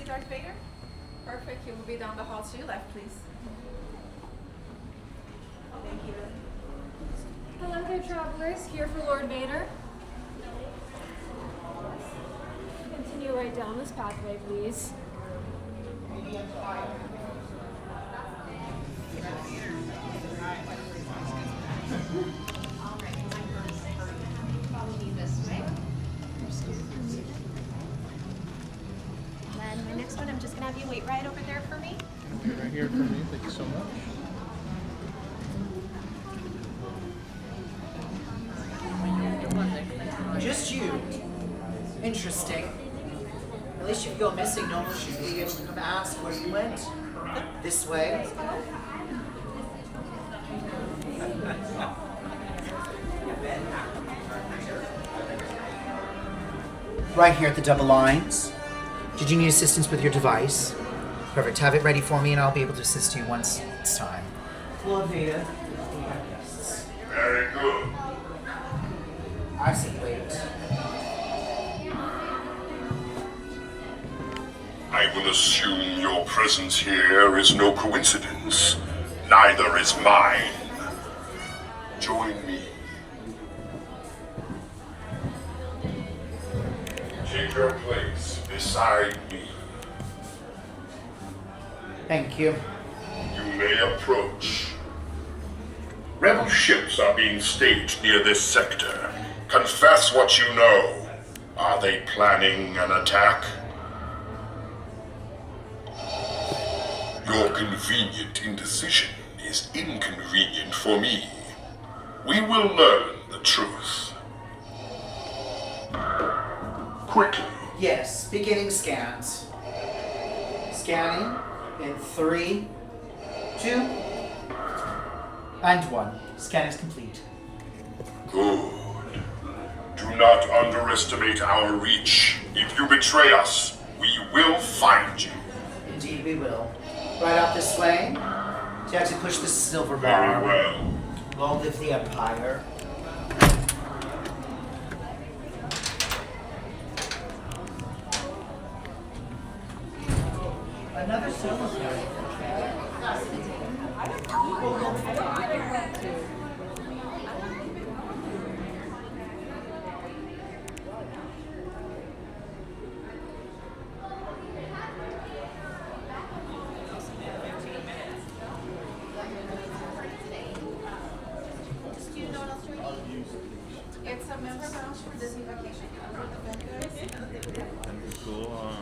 see Darth Vader? Perfect. He will be down the hall to your left, please. Thank you. Hello there, travelers. Here for Lord Vader. Continue right down this pathway, please. Follow me this way. And then my next one, I'm just gonna have you wait right over there for me. Okay, right here for me. Thank you so much. Just you. Interesting. At least if you go missing, no one should be able to come ask where you went. This way. Right here at the double lines. Did you need assistance with your device? Perfect. Have it ready for me and I'll be able to assist you once it's time. Lord Vader. Very good. I said wait. I will assume your presence here is no coincidence. Neither is mine. Join me. Take your place beside me. Thank you. You may approach. Rebel ships are being staged near this sector. Confess what you know. Are they planning an attack? Your convenient indecision is inconvenient for me. We will learn the truth. Quickly. Yes, beginning scans. Scanning in 3, 2, and 1. Scan is complete. Good. Do not underestimate our reach. If you betray us, we will find you. Indeed we will. Right out this way. To actually push the silver bar. Very well. Long live the Empire. Another silver bar. It's a member lounge for Disney Vacation Club with the vendors. Cool.